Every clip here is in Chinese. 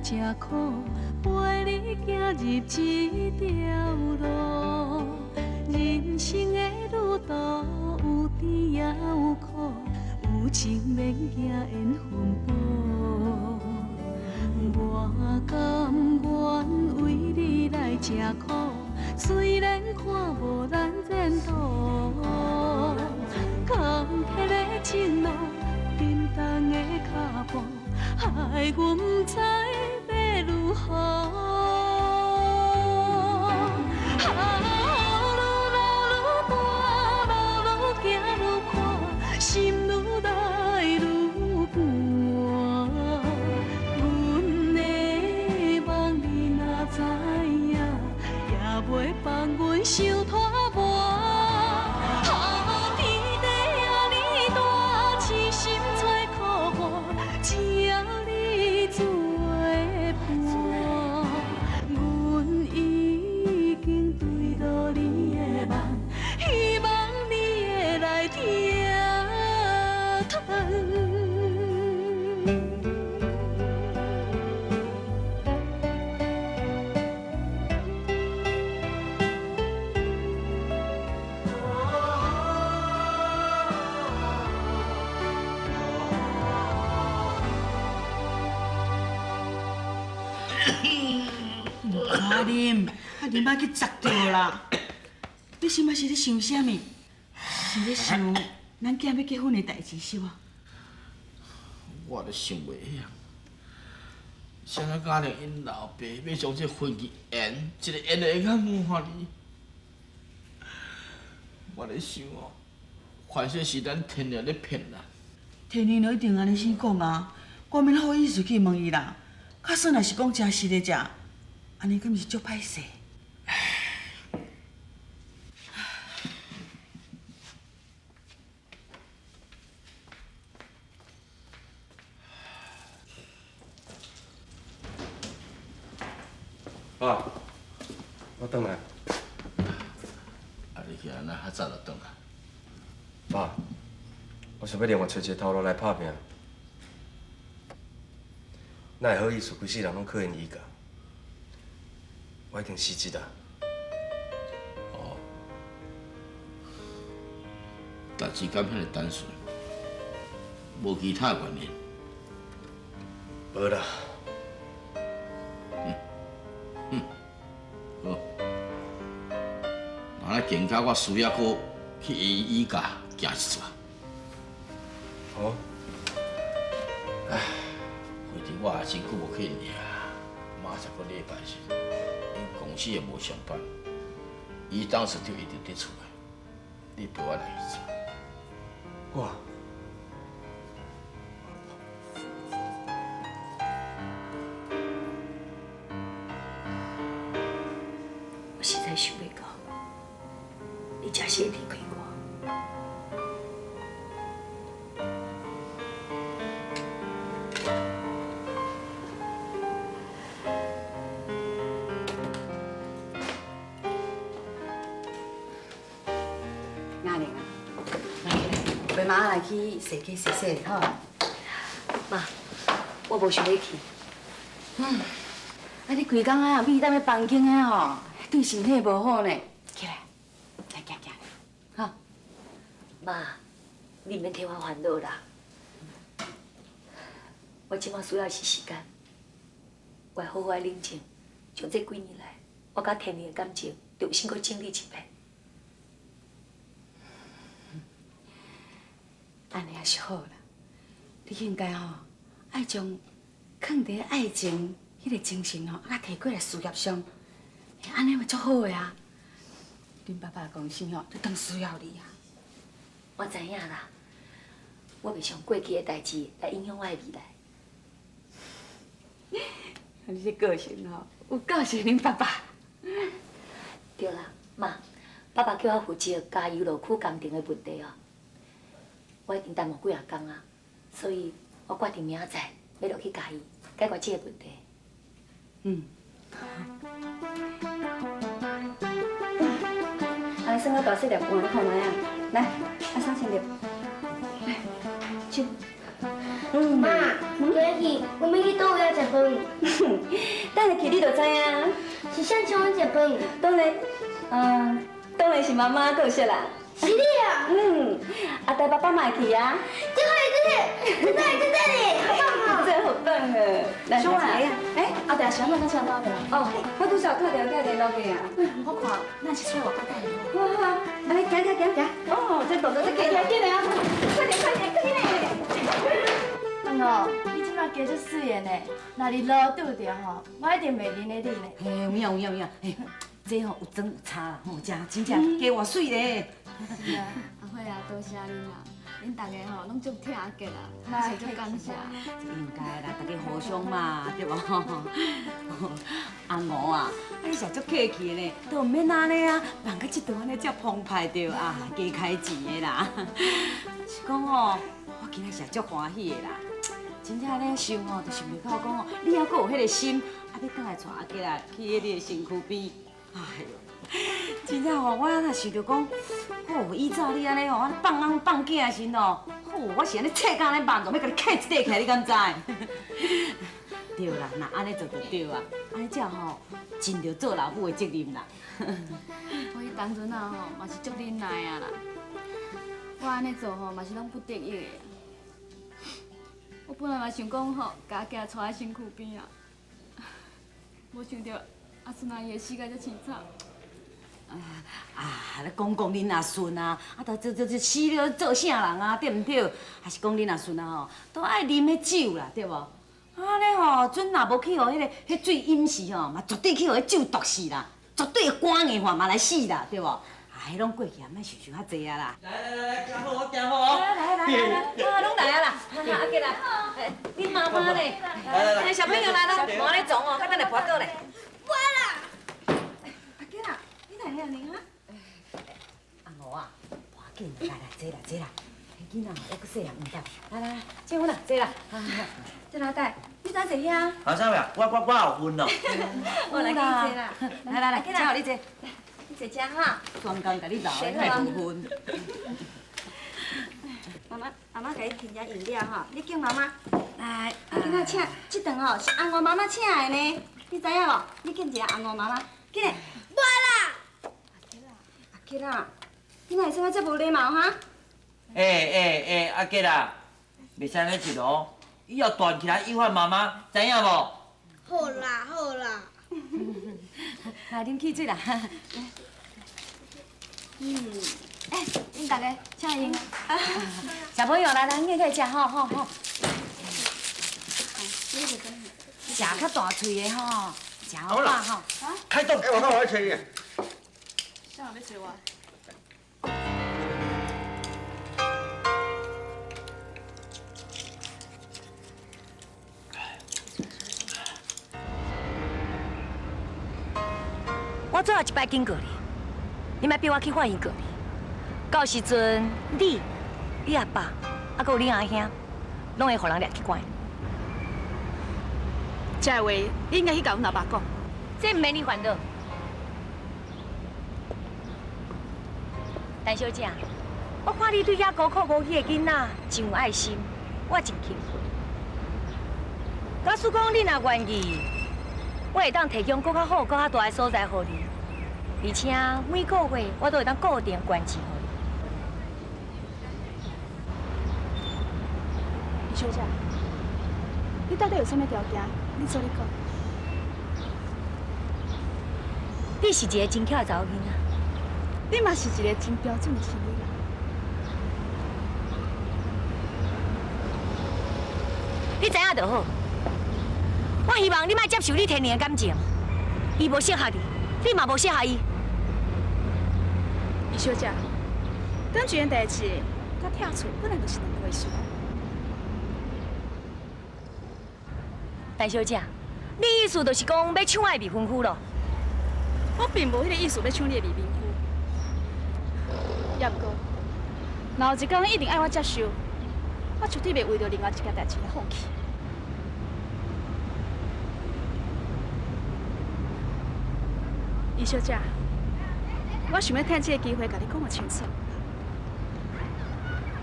吃苦，陪你行入这条路。人生的旅途有甜也有苦，有情免惊缘分薄。我甘愿为你来吃苦，虽然看无咱前途。坎坷的情路，沉重的脚步，害阮不知要如何。心愈来愈寒，阮的梦你若知影，也袂放阮受拖磨。天地遐尼大，痴心找苦活，只要你做伴。阮已经对到你的梦，希望你会来听。啉啊去砸着啦！你心爱是咧想啥物？是咧想咱囝要结婚的代志是无？我咧想袂晓，谁人家令因老爸要将这婚期延，一个延就会较满哩。我咧想哦，反正是咱天娘咧骗咱。天娘就一定安尼先讲啊，我免好意思去问伊啦。假使若是讲真实的食，安尼敢是足歹势。爸，我回来。啊，你去安那较早就回来？爸，我想要另外找一个头路来打拼。哪会好意思规世人拢靠因伊家？我已经死志啦。哦，代志敢遐尼单纯，无其他原因。无啦。好，若咱更加我需要搁去伊家行一撮。好。唉，反正我也真久无去因遐，马上个礼拜是，因公司也无上班，伊当时就一定伫厝诶。你陪我来一撮。我。我实在想袂到，你真是会离开我。阿玲，陪妈来去洗洗洗洗，好啊。妈，我无想要去。啊你规工啊，咪踮咧房间的吼，对身体无好呢。起来，来行行，好。妈，你免替我烦恼啦。我即马需要是时间，我会好好冷静，像这几年来，我甲天明的感情，重新搁整理一遍。安尼也是好啦。你应该吼，爱将放伫爱情迄个精神吼，啊提过来事业上，安尼嘛足好的啊。恁爸爸公司吼，就当需要你啊。我知影啦，我袂想过去的代志来影响我的未来。你这个性吼，有够像恁爸爸。对啦，妈，爸爸叫我负责加油路区工程的问题哦。我已经耽误几啊工啊，所以我决定明仔载要落去加油解决这个问题。嗯。啊，算我大细粒盘，你看卖啊，来，啊，送先粒，来，请。妈，今日我们去倒位食饭，等下去你就知影。是啥请阮食饭？当然是妈妈过世啦。是你啊？啊，带爸爸嘛会去啊。这里，好棒哦！真好棒啊！来，小来伟，后壁想要请到的。哦，我拄少看到你联络过啊。我看，咱是出来外口等的。好好，来，行。哦，这动作这紧啊！快点！哦，你即摆加足水的呢，若日落拄着吼，我一定袂认得你呢。嘿，有影，这吼有装有差啦，吼，真正加偌水咧。是啊，阿辉啊，多谢恁啦，恁大家吼拢足疼阿杰啦，我是足感谢。应该啦，大家互相嘛，对无？阿五啊，你是足客气的呢，都唔免安尼啊，办到这顿安尼遮澎湃着啊，加开钱的啦。是讲吼，我今仔是足欢喜的啦。真正咧想吼，就是袂到讲吼，你还阁有迄个心，啊，要倒来带阿杰啊去迄个身躯边。哎呦，真正吼，我若想着讲，哦，依照你安尼吼，放翁放囝的时吼，我是安尼切干安尼慢，就要甲你捡一块起来，你敢知？对啦，那安尼做就对啊，安尼才吼尽着做老母的责任啦。我迄当阵啊吼，嘛是足忍耐啊啦，我安尼做吼嘛是拢不得已的。我本来嘛想讲吼，甲阿杰带在身躯边啊，无想到阿孙阿姨的死甲遮凄惨。你讲恁阿孙啊，这死了做啥人啊？对唔对？还是讲恁阿孙啊吼，都爱啉迄酒啦，对无？安尼吼，准若无去互迄水淹死吼，嘛绝对去互迄酒毒死啦，绝对肝硬化嘛来死啦，对无？迄拢过去啊，莫想遐济啊啦。来，行好，我行好哦。来，拢来啊啦！阿杰啦，恁妈妈呢？来，小朋友来啦，莫安尼撞哦，较等下跋倒咧。我啦。阿杰啦，你来遐呢哈？阿五啊，赶紧来，坐啦。囡仔还阁细汉，唔得。来，进屋啦，坐啦。这老大，你怎坐遐？阿啥呀？我有分咯。我来给你坐啦。来，正好你坐。你坐遮哈。专工甲你留的，太无分。妈妈给你添点饮料哈，你叫妈妈。来，囡仔请，这顿哦是阿五妈妈请的呢，你知影无？你叫一下阿五妈妈，紧嘞。我啦。阿杰啦，你哪会使这无礼貌哈？阿杰啦，袂使安尼做哦，以后大起来诱惑妈妈，知影无？好啦。来，啉汽水啦。恁大家请饮啊。小朋友来，你可以吃，好。食较大喙的吼，食好饱吼。开动！我来找你。啥人要找我？我最后一摆经过你莫逼我去欢迎过你。到时阵你阿爸，还有你阿兄，拢会互人掠去关。这话你应该去甲阮阿爸讲。这唔免你烦恼。陈小姐，我看你对遐孤苦无依的囡仔真有爱心，我真钦佩。假使讲你若愿意，我会当提供更较好、更较大的所在互你，而且每个月我都会当固定关钱互你。李小姐，你到底有啥物条件？你做你讲。你是一个真巧的查某囡仔，你嘛是一个真标准的情侣人。你知影就好。我希望你莫接受你天然的感情，伊无适合你，你嘛无适合伊。李小姐，当这件代志，甲拆厝本来就是两回事。陈小姐，你意思就是讲要抢我的未婚夫咯？我并无迄个意思要抢你的未婚夫。也不过，若有一天一定爱我接受，我绝对袂为着另外一件代志来放弃。李小姐，我想要趁这个机会甲你讲个清楚，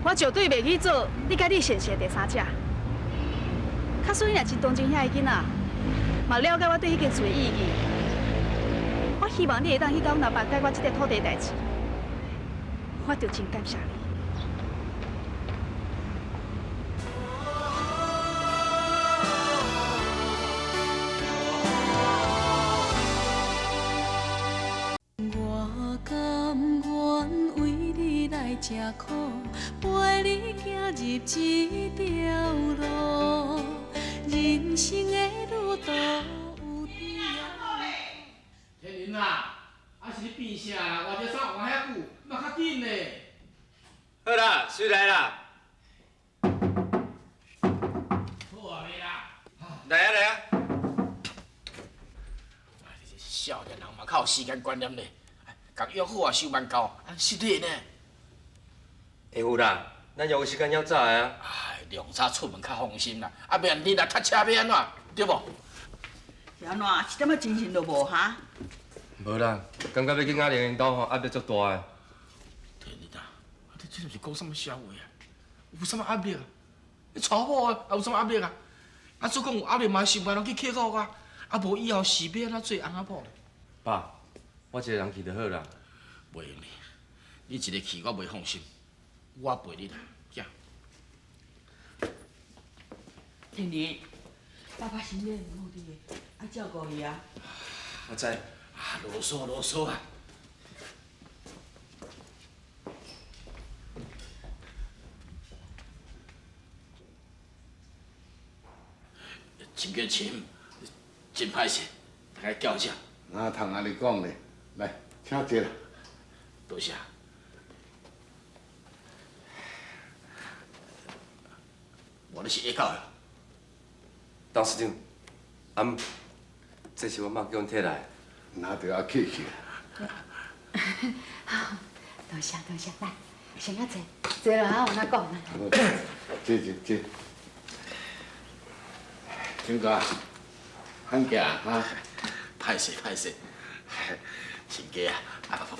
我绝对袂去做你甲你现实的第三者。假使你若真同情遐个囡仔，嘛了解我对迄间厝的意义，我希望你会当去甲阮阿爸解决这个土地代志，我就真感谢你。我甘愿为你来吃苦，陪你行入这条路，人生的路途有甜天林啊，啊是你变啥啦？换只衫换遐久，嘛较紧呢。好啦，水来啦，好啊未啦？来啊来啊！你这少年人嘛，较有时间观念呢。共约好啊，收万交，啊失礼呢。会有啦，咱约的时间要早的啊。哎，量早出门较放心啦。啊，免你来塞车要安怎，对无？是安怎？一点仔精神都无哈？无啦，感觉要去雅玲因兜吼，压力足大的。天你啊，你这就是讲什么社会啊？有什么压力啊？你娶某啊，有什么压力啊？啊，所讲有压力嘛，想办法去克服啊。啊，无以后是要安怎做翁仔某咧？爸，我一个人去就好啦。袂用哩，你一个去我袂放心，我陪你来，行。天妮，爸爸身体唔好滴，爱照顾伊啊。我知。啊，啰嗦啰嗦啊！真个深，真歹势，大家叫一下。哪通安尼讲呢？来，请坐啦。多谢。我咧是下到的。董事长，这是我妈叫阮摕来的。哪着啊客气好，多谢多谢，来，先啊坐，坐落啊，有哪讲呢？坐。请假，喊假哈。歹势，亲家啊，不，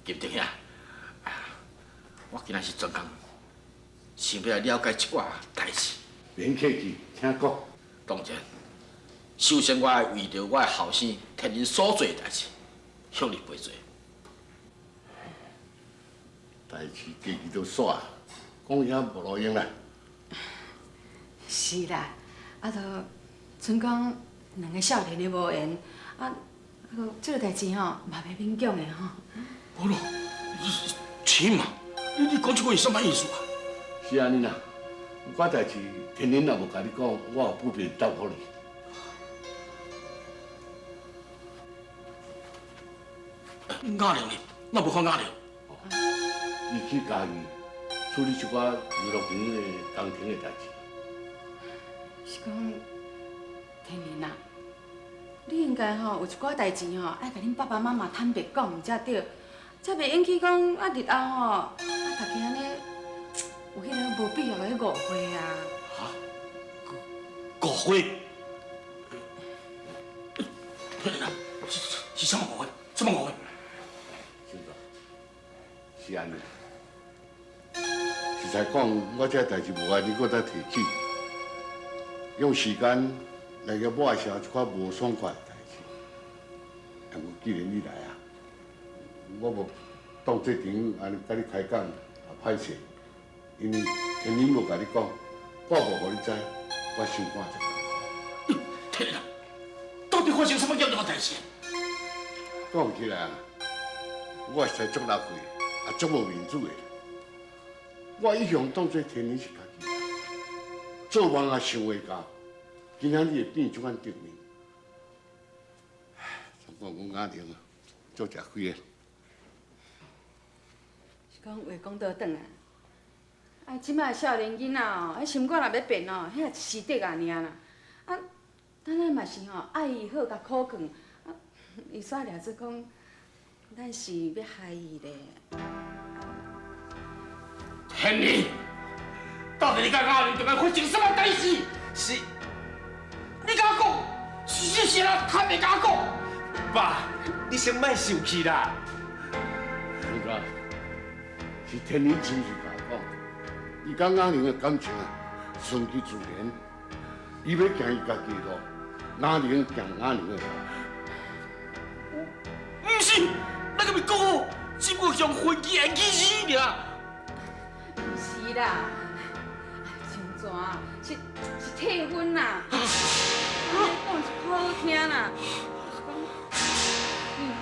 金丁兄，我今仔是专工，想要来了解一寡代志。免客气，请讲。当然，首先我要为着我的后生天因所做的代志，向你赔罪。代志家己都煞，讲遐无路用啦。是啦，啊，都剩讲两个少年的无缘，啊，这个代志吼嘛袂勉强的吼。好咯，起码你讲这个有什么意思啊？是安尼啦，我代志天天若无甲你讲，我也不便答复你。雅玲呢？我无看雅玲。伊去家己处理一寡娱乐圈的工程的代志。是讲，天然啊，你应该吼有一寡代志吼，爱甲恁爸爸妈妈坦白讲才对，才袂引起讲啊日后吼大家安尼有迄个无必要的误会啊。误会？是什么误会？什么误会？是安尼。实在讲，我这代志无爱你搁再提起，用时间来甲抹消一寡无爽快的代志。但过既然你来啊，我无当这场安尼甲你开讲也歹势，因为天天无甲你讲，我无互你知，我心肝一个。天哪！到底发生什么严重的代志？讲起来啊，我实在足纳气，也足无面子的。我一向当作天然是家己人，做梦也想袂到，今仔日会变这款局面。总讲雅玲啊，足食亏的。是讲话讲倒转啊，啊，即摆少年囡仔哦，迄心肝若要变哦，迄也一时得啊尔啦。啊，咱嘛是吼爱伊好，甲苦劝，啊，伊煞掠出讲，咱是要害伊咧。天理，到底你甲雅玲中间发生什么代志？是，你甲我讲，是啦，他袂甲我讲。爸，你先莫生气啦。那个是天然亲自甲我讲，伊甲雅玲的感情啊，顺其自然，伊要行伊家己的路，哪能行哪能的路？不是，咱个咪讲好，只不过用婚期延期尔。不是啦，像怎是退婚啦。安尼讲是好听啦，是讲你吼，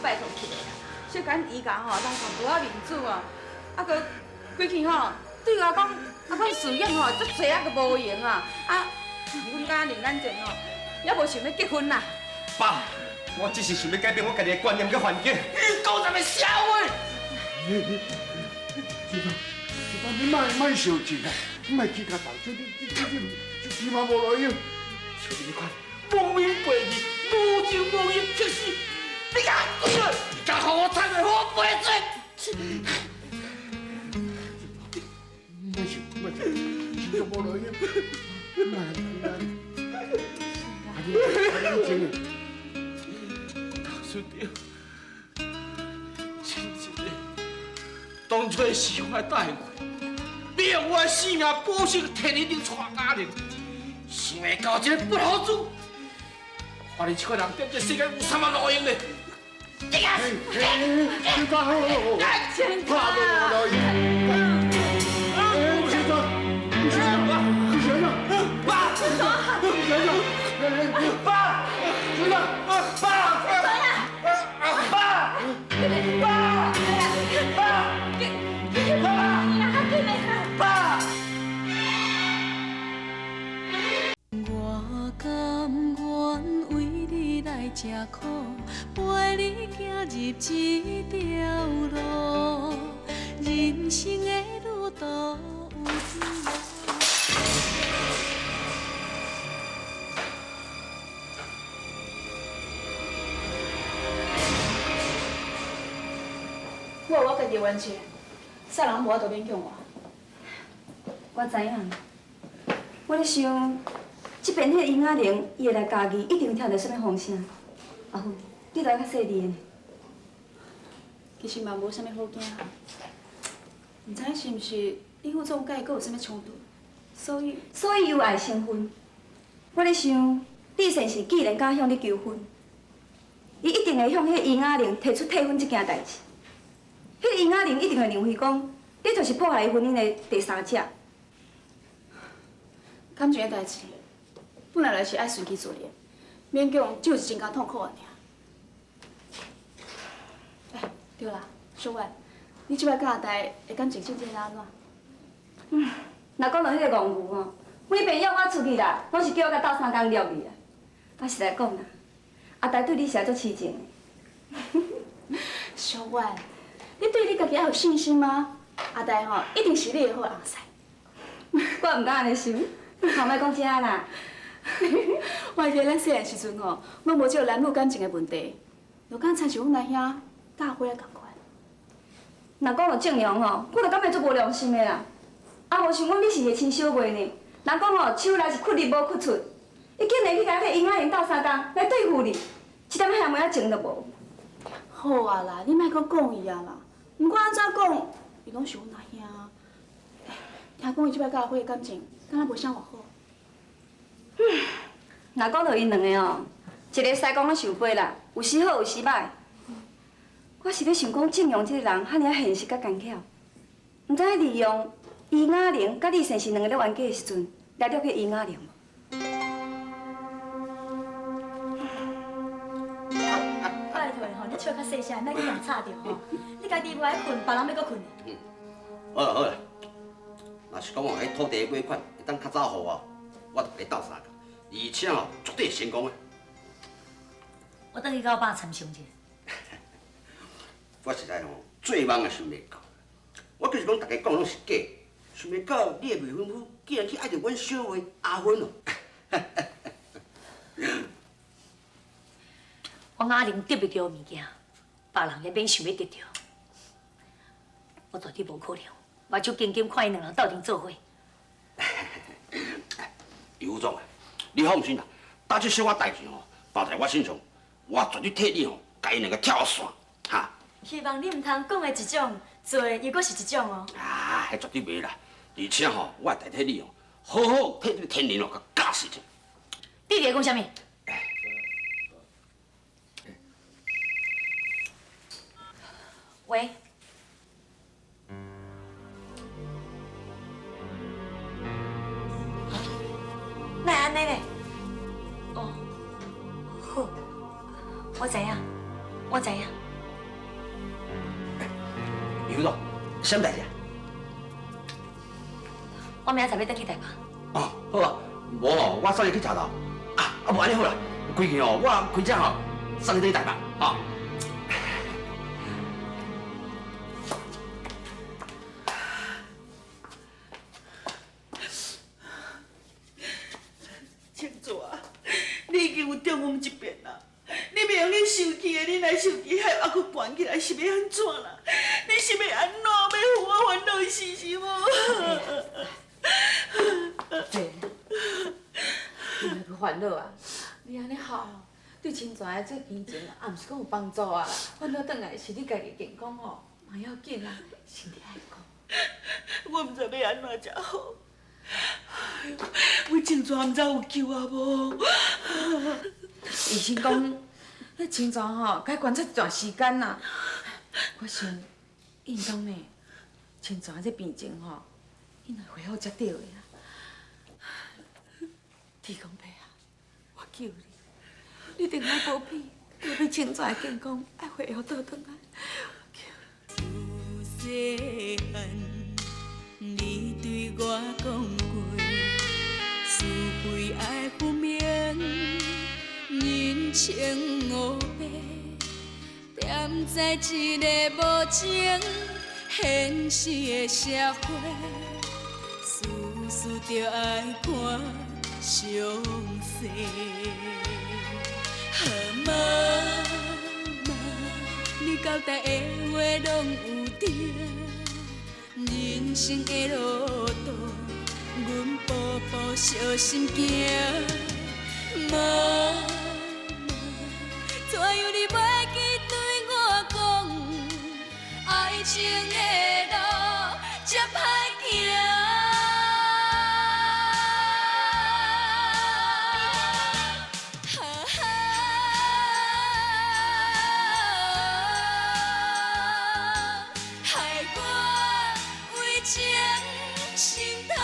拜托起来啦，小干伊家吼，人看无啊面子哦，啊个规气吼，对我讲，阮事业吼，足济啊个无用啊，阮家林咱前吼，也无想要结婚啦。爸，我只是想要改变我家己的观念甲环境。你讲什么笑话？知道，你莫生气啦，你莫去甲动，这起码无路用。像你款无名白义、无情无义的死，你甲我对了，你甲互我惨的好赔罪。莫想，真无路用，莫安静。兄弟，真的，当初是我的大过，你用我的性命保守替你恁带家庭，想会到这个不好处，我你这个人在这世界有啥物路用呢？你啊！先生好，怕无路用。先生，你先生，爸，先生，爸，先生，爸，先生，爸。我甘愿为你来吃苦，陪你行入这条路，人生的路途有天涯。我有我家己的原则，啥人无法度勉强我。我知影，我咧想，即边迄个尹雅玲，伊会来家己，一定听到什么风声。阿芬，你都爱较细腻呢。其实嘛无啥物好惊，毋知是毋是李副总甲伊阁有啥物冲突，所以又爱成婚。我咧想，李先生既然敢向你求婚，伊一定会向迄个尹雅玲提出退婚这件代志。迄个尹雅玲一定会认为讲，你就是破坏伊婚姻的第三者。感情的代志，本来就是爱顺其自然，勉强只有是增加痛苦尔。哎，对啦，小婉，你即摆甲阿呆的感情进展安怎？若讲到迄个戆牛吼，每遍约我出去啦，拢是叫我甲斗相共了去啊。啊，实在讲啦，阿呆对你是足痴情的。小婉，你对你家己还有信心吗？阿呆吼，一定是你的好翁婿。我毋敢安尼想，头莫讲这啦。我还记得咱细汉时阵吼，拢无这个男女感情的问题，就敢亲像阮阿兄大伙仔共款。若讲到正阳吼，我就感觉足无良心的啦。啊，无想讲你是个亲小妹呢，若讲吼手内是缺入无缺出，伊竟然去甲迄个尹雅玲斗相共来对付你，一点遐妹仔情都无。好啊啦，你莫阁讲伊啊啦。毋管安怎讲，伊拢是阮阿兄。听讲伊即摆甲阿辉的感情，敢若无啥偌好。若讲到因两个哦，一个西公咧受罪啦，有时好有时歹。我是咧想讲，正阳这个人遐尔现实甲干巧，毋知利用尹雅玲甲李先生两个咧冤家的时阵，掠着去尹雅玲。拜托吼，你笑较细声，莫去人吵着吼。你家己无爱困，别人要阁困。好啦好啦，若是讲哦，迄土地买款会当较早互我，我就甲你斗相共，而且哦，绝对会成功的。我等去甲我爸参详者。我实在吼做梦也想袂到，我就是讲大家讲拢是假，想袂到你的未婚夫竟然去爱着阮小妹阿芬哦。我雅玲得不到物件，别人也免想要得到。我绝对无可能，我就紧紧看因两人斗阵做伙。李副总啊，你放心啦，打这小可代志吼，包在我身上，我绝对替你吼，甲因两个跳线，哈。希望你唔通讲的一种，做的又阁是一种哦。啊，迄绝对袂啦，而且吼，我会代替你哦，好好替你个天然哦，甲教死去。弟弟讲啥物？喂。哪会安尼呢？哦，好，我知影，我知影。刘总，什么代志？我明仔载要回去台北。哦，好啊，无哦，我送你去茶楼。无安尼好啦，规件哦，我开车吼，送你回台北，哦。清楚啊，你已经有中风一遍啦，你袂用你受气的，你来受气，还还佫搬起来，是要安怎啦？你是要安怎？要互我烦恼死是无？对，你莫去烦恼啊！你安尼好，对清泉的这病情也毋是讲有帮助啊。烦恼转来是你家己健康哦，嘛要紧啊，身体爱顾。我毋知要安怎才好。哎呦，我清泉毋知有救啊无？医生讲，迄清泉吼，该观察一段时间啦。我想，应当呢，清泉这病情吼，伊若恢复才对的啦。天公伯啊，我求你，你一定爱保庇，保庇清泉的健康，爱恢复倒转来。细汉，你对我讲过，是非爱分明，人情黑白，踮在一个无情现实的社会，事事着爱看详细。妈妈，你交代的话拢有定，人生的路途，阮步步小心行。妈妈，怎样你袂记对我讲，爱情的路这歹行。害我为情心痛。